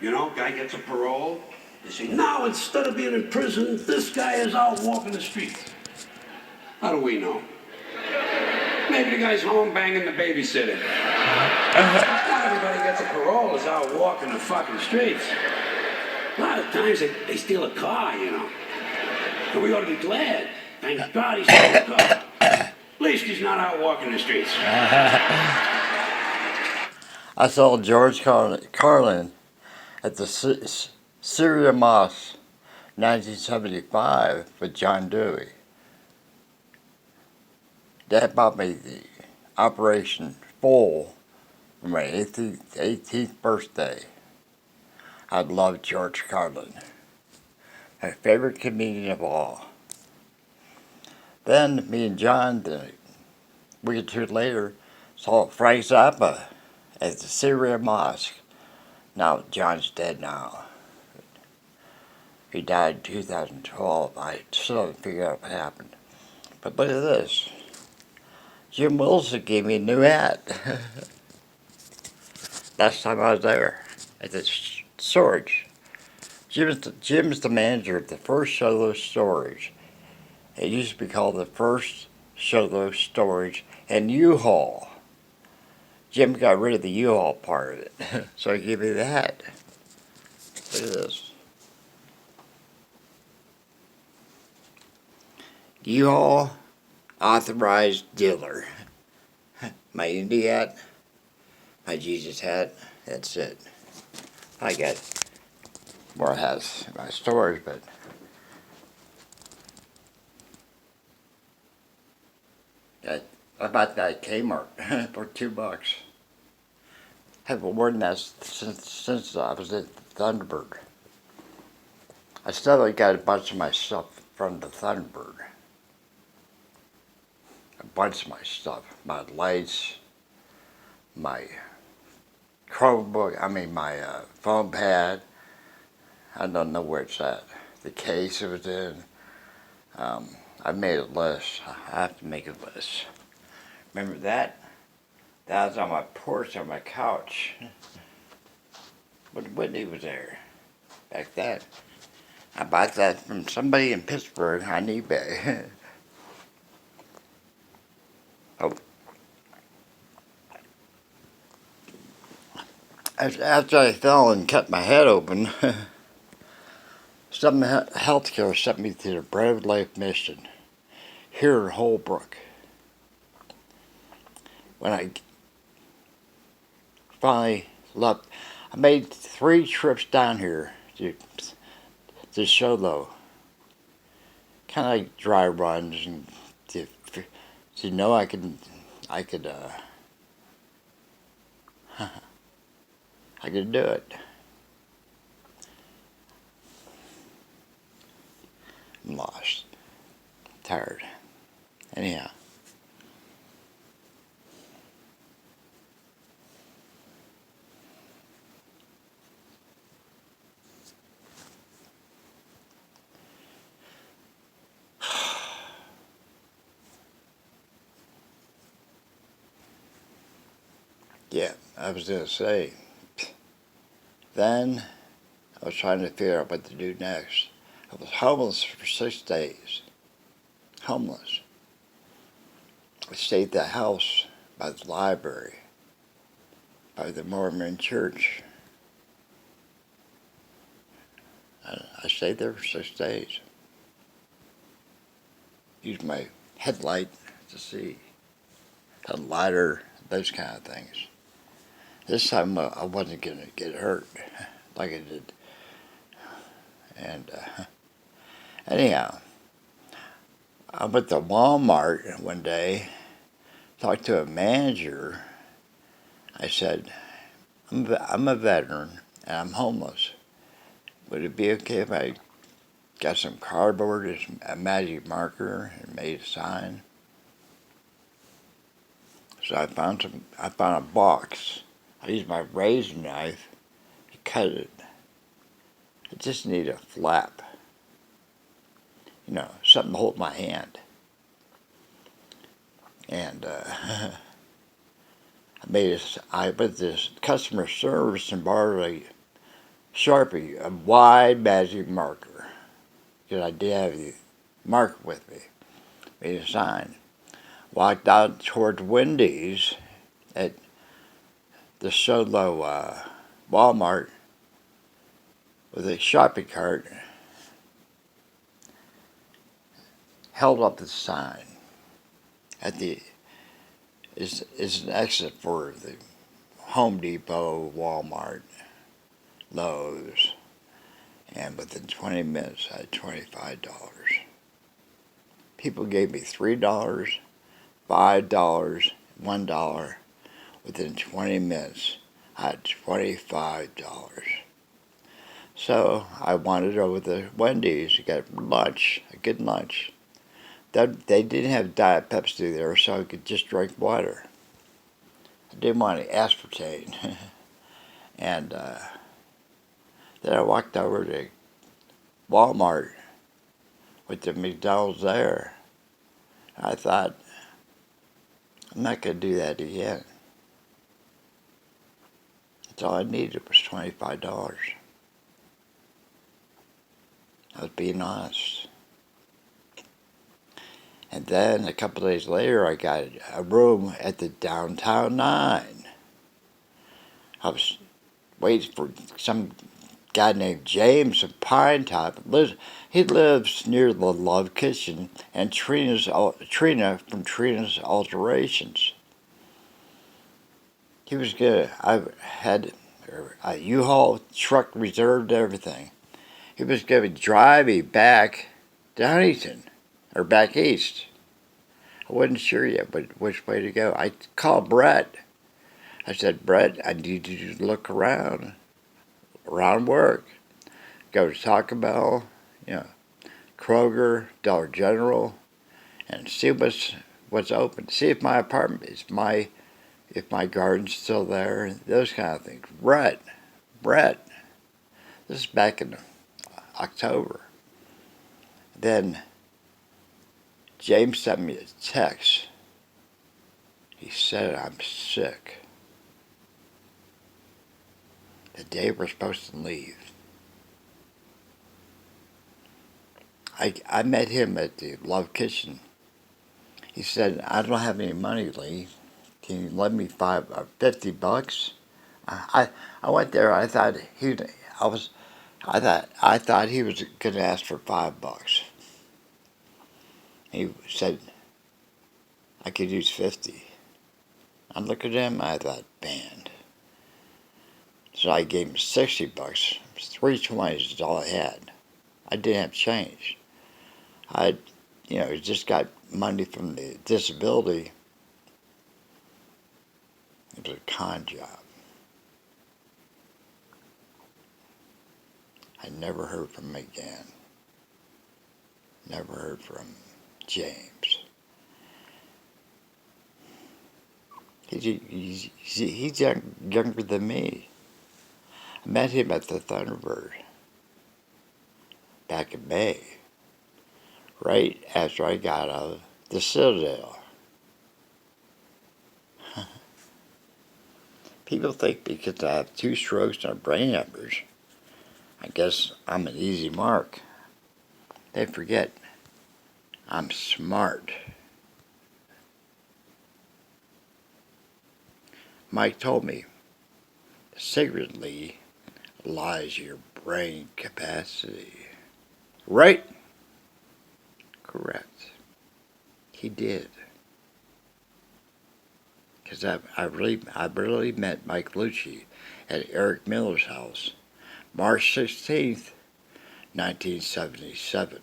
You know, guy gets a parole. They say, now instead of being in prison, this guy is out walking the streets. How do we know? Maybe the guy's home banging the babysitter. Not everybody gets a parole is out walking the fucking streets. A lot of times they steal a car, you know. And we ought to be glad. Thank God he stole a car. At least he's not out walking the streets. I saw George Carlin at the Syria Mosque, 1975, with John Dewey. That bought me the Operation Full for my 18th birthday. I love George Carlin, my favorite comedian of all. Then me and John, a week or two later, saw Frank Zappa at the Syria Mosque. Now, John's dead now. He died in 2012. I still haven't figured out what happened. But look at this. Jim Wilson gave me a new hat. Last time I was there at the storage. Jim's the manager of the First Solo Storage. It used to be called the First Solo Storage and U-Haul. Jim got rid of the U-Haul part of it, so he gave me the hat. Look at this. U-Haul authorized dealer. My Indy hat, my Jesus hat, that's it. I got more hats in my storage, but I bought that at Kmart for $2. Haven't worn that since I was at Thunderbird. I still got a bunch of my stuff from the Thunderbird. A bunch of my stuff, my lights, my Chromebook, my phone pad. I don't know where it's at. The case it was in. I made a list. I have to make a list. Remember that? That was on my porch, on my couch. When Whitney was there back then. I bought that from somebody in Pittsburgh on eBay. Oh. After I fell and cut my head open, Summit Healthcare sent me to the Bread of Life mission here in Holbrook. When I finally left, I made 3 trips down here to Solo. Kind of like dry runs and to know I could do it. I'm lost. Tired. Anyhow. Yeah, I was going to say, then I was trying to figure out what to do next. I was homeless for 6 days. Homeless. I stayed at the house by the library, by the Mormon church. I stayed there for 6 days. Used my headlight to see. A lighter, those kind of things. This time I wasn't going to get hurt like I did. And anyhow, I went to Walmart one day, talked to a manager. I said, I'm a veteran and I'm homeless. Would it be okay if I got some cardboard and a magic marker and made a sign? So I found a box. I used my razor knife to cut it. I just need a flap. Something to hold my hand. And I went to this customer service and borrowed Sharpie, a wide magic marker, because I did have the marker with me, made a sign. Walked out towards Wendy's at the Solo Walmart with a shopping cart, held up the sign at the is an exit for the Home Depot, Walmart, Lowe's, and within 20 minutes I had $25. People gave me $3, $5, $1. Within 20 minutes I had $25. So I wandered over to Wendy's to get lunch, a good lunch. They didn't have Diet Pepsi there, so I could just drink water. I didn't want any aspartame. And then I walked over to Walmart with the McDonald's there. I thought, I'm not going to do that again. That's all I needed was $25. I was being honest. And then a couple of days later, I got a room at the Downtown 9. I was waiting for some guy named James in Pine Top. He lives near the Love Kitchen and Trina from Trina's Alterations. He was good. I had a U-Haul truck reserved, everything. He was going to drive me back to Huntington, or back east. I wasn't sure yet which way to go. I called Brett. I said, Brett, I need you to look around work. Go to Taco Bell, Kroger, Dollar General, and see what's open. See if my apartment if my garden's still there, those kind of things. Brett, this is back in October. Then James sent me a text. He said I'm sick. The day we're supposed to leave. I met him at the Love Kitchen. He said, I don't have any money, Lee. Can you lend me $50? I went there. I thought he was going to ask for $5. He said I could use 50. I looked at him. I thought, banned. So I gave him $60. $3.20 is all I had. I didn't have change. I just got money from the disability. It was a con job. I never heard from him again. Never heard from James. He's younger than me. I met him at the Thunderbird back in May, right after I got out of the Citadel. People think because I have 2 strokes and a brain hemorrhage, I guess I'm an easy mark. They forget I'm smart. Mike told me, secretly lies your brain capacity. Right? Correct. He did. Because I really met Mike Lucci at Eric Miller's house, March 16th, 1977.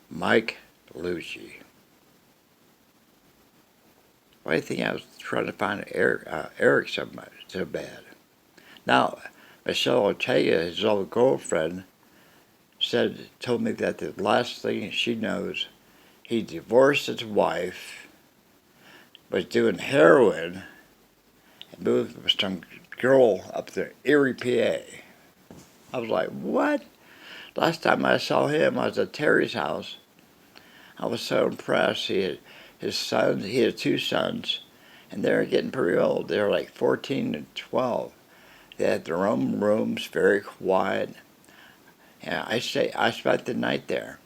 Mike Lucci. Why do you think I was trying to find Eric so bad? Now, Michelle Ortega, his old girlfriend, told me that the last thing she knows, he divorced his wife, was doing heroin, and moved with some girl up there, Erie, PA. I was like, what? Last time I saw him, I was at Terry's house. I was so impressed. He had 2 sons, and they're getting pretty old. They're like 14 and 12. They had their own rooms, very quiet. And I spent the night there.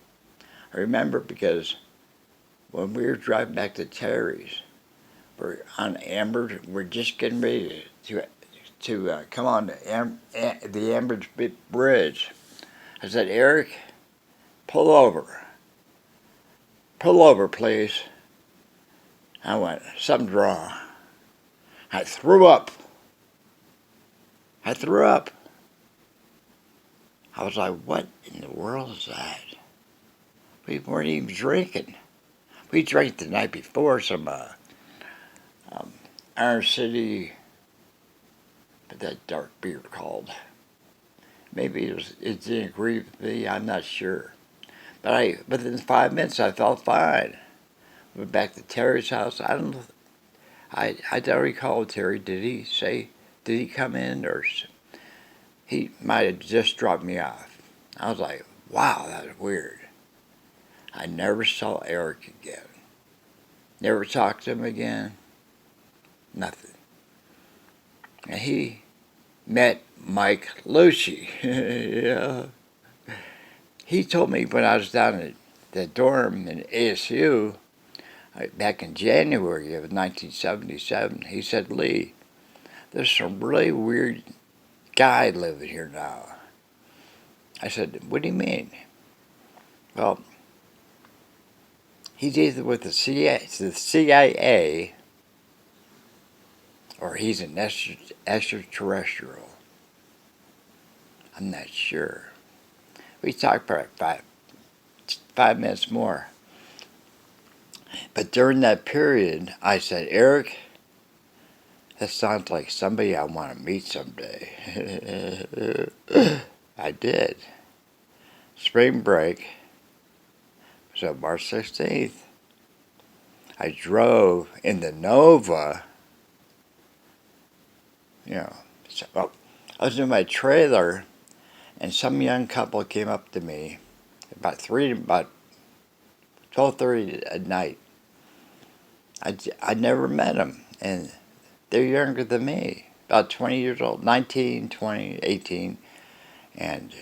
I remember because when we were driving back to Terry's, we're on Amber. We're just getting ready to come on the Amber Bridge. I said, Eric, pull over. Pull over, please. I went, something's wrong. I threw up. I threw up. I was like, what in the world is that? We weren't even drinking. We drank the night before some Iron City, what that dark beer called. Maybe it didn't agree with me. I'm not sure. But within 5 minutes I felt fine. Went back to Terry's house. I don't recall Terry. Did he come in, or he might have just dropped me off? I was like, wow, that was weird. I never saw Eric again. Never talked to him again. Nothing. And he met Mike Lucci. Yeah. He told me when I was down at the dorm in ASU back in January of 1977, he said, Lee, there's some really weird guy living here now. I said, what do you mean? Well, he's either with the CIA or he's an extraterrestrial. I'm not sure. We talked for 5 minutes more. But during that period, I said, Eric, that sounds like somebody I want to meet someday. I did. Spring break was on March 16th. I drove in the Nova. So I was in my trailer, and some young couple came up to me about 12:30 at night. I never met them, and they're younger than me, about 20 years old, 19, 20, 18, and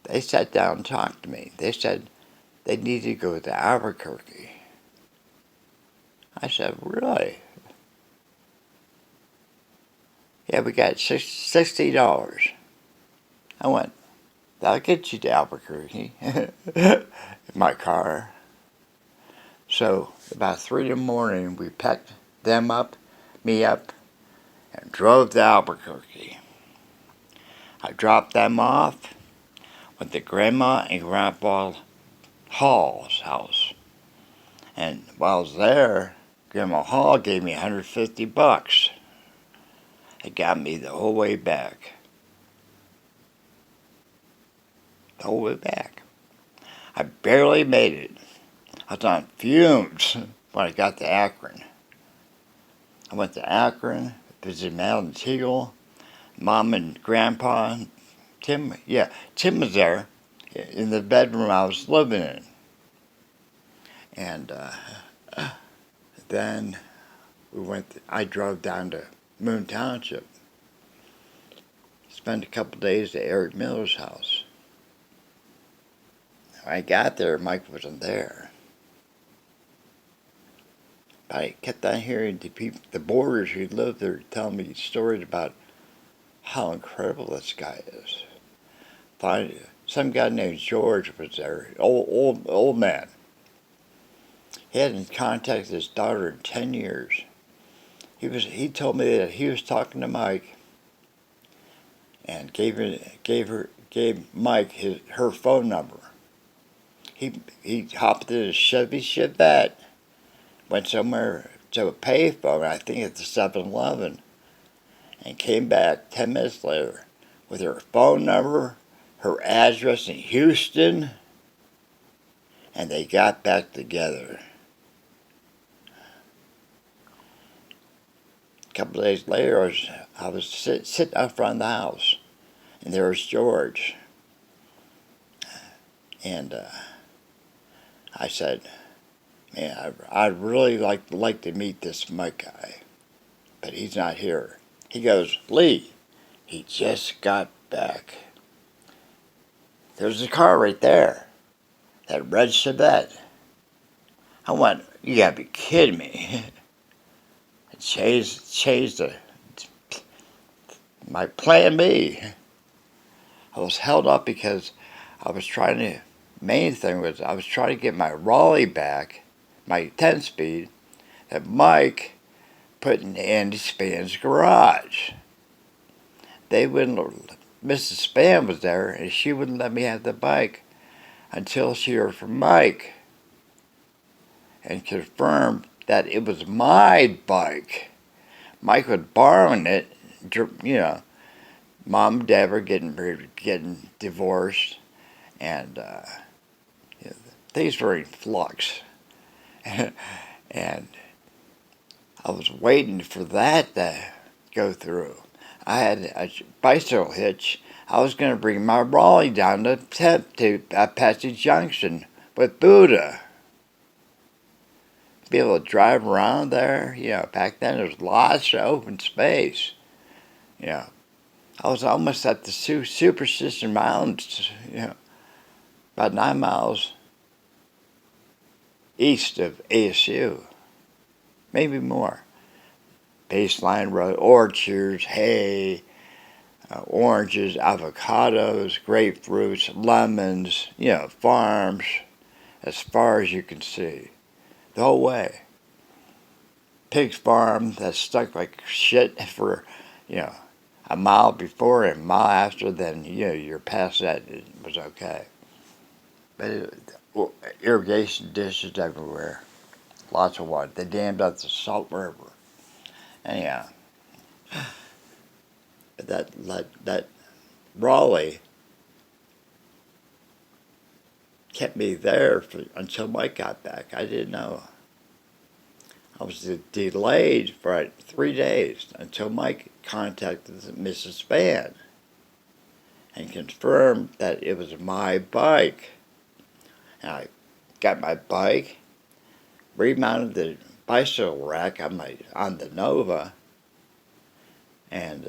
they sat down and talked to me. They said they needed to go to Albuquerque. I said, really? Yeah, we got $60. I went, that'll get you to Albuquerque in my car. So about 3 in the morning, we packed me up, and drove to Albuquerque. I dropped them off with the Grandma and Grandpa Hall's house. And while I was there, Grandma Hall gave me $150. It got me the whole way back. The whole way back. I barely made it. I was on fumes when I got to Akron. I went to Akron, visited Mal and Teagle, Mom and Grandpa, Tim. Yeah, Tim was there in the bedroom I was living in. And then I drove down to Moon Township. Spent a couple days at Eric Miller's house. When I got there, Mike wasn't there. But I kept on hearing the boarders who lived there telling me stories about how incredible this guy is. Some guy named George was there, old man. He hadn't contacted his daughter in 10 years. He told me that he was talking to Mike and gave Mike her phone number. He hopped in a Chevy Chevette, went somewhere to a payphone, I think at the 7-Eleven, and came back 10 minutes later with her phone number, her address in Houston, and they got back together. A couple of days later, I was sitting out front of the house, and there was George. And I said, Man, I'd really like to meet this Mike guy, but he's not here. He goes, Lee, he just got back. There's a car right there, that red Chevette. I went, you gotta be kidding me. I changed my plan B. I was held up because I was trying to, main thing was I was trying to get my Raleigh back, my 10-speed, that Mike put in Andy Span's garage. They wouldn't, Mrs. Span was there and she wouldn't let me have the bike until she heard from Mike and confirmed that it was my bike. Mike was borrowing it, you know. Mom and Dad were getting divorced, and you know, things were in flux. And I was waiting for that to go through. I had a bicycle hitch. I was going to bring my Raleigh down to Apache Junction with Buddha. Be able to drive around there. You know, back then there was lots of open space. You know, I was almost at the Superstition Mountains, you know, about 9 miles east of ASU, maybe more. Baseline Road, orchards, hay, oranges, avocados, grapefruits, lemons, you know, farms, as far as you can see, the whole way. Pig's farm that's stuck like shit for, you know, a mile before and a mile after, then you know you're past that. It was okay, but irrigation dishes everywhere, lots of water. They dammed up the Salt River. Anyhow, that Raleigh kept me there until Mike got back. I didn't know. I was delayed for like 3 days until Mike contacted Mrs. Span and confirmed that it was my bike. And I got my bike, remounted the bicycle rack on the Nova, and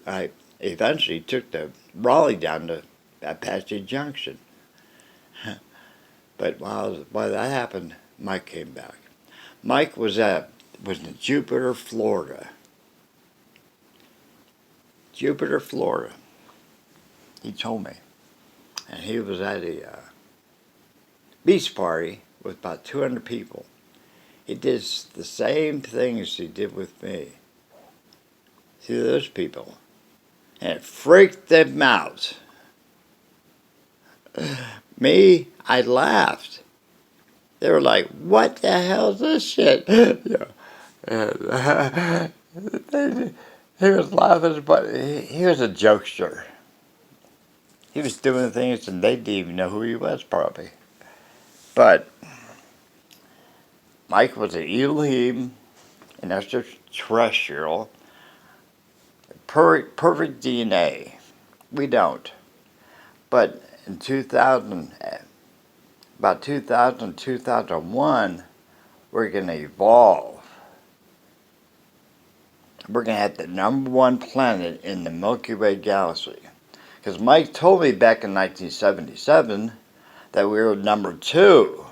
I eventually took the Raleigh down to Apache Junction. But while that happened, Mike came back. Mike was in Jupiter, Florida. Jupiter, Florida. He told me, and he was at a beach party with about 200 people. He did the same things he did with me to those people, and it freaked them out. Me, I laughed. They were like, "What the hell is this shit?" You know, and, he was laughing, but he was a jokester. He was doing things, and they didn't even know who he was, probably. But Mike was an Elohim, an extraterrestrial, perfect DNA. We don't. But in 2000, about 2000, 2001, we're going to evolve. We're going to have the #1 planet in the Milky Way galaxy. Because Mike told me back in 1977 that we were #2.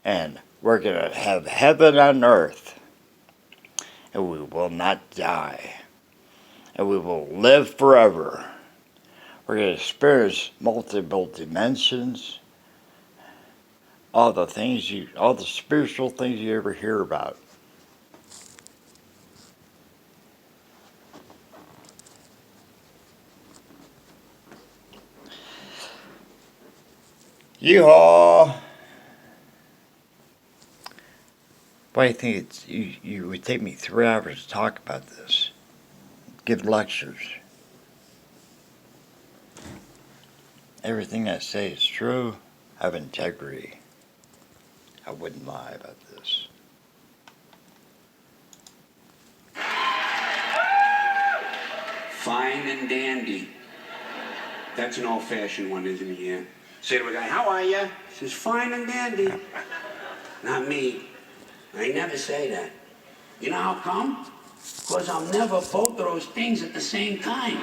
And we're going to have heaven on earth. And we will not die. And we will live forever. We're going to experience multiple dimensions. All the spiritual things you ever hear about. Yeehaw! Why do you think you would take me 3 hours to talk about this? Give lectures. Everything I say is true. I have integrity. I wouldn't lie about this. Fine and dandy. That's an old-fashioned one, isn't it? Yeah. Say to a guy, how are you? He says, fine and dandy. Not me. I never say that. You know how come? Because I'm never both of those things at the same time.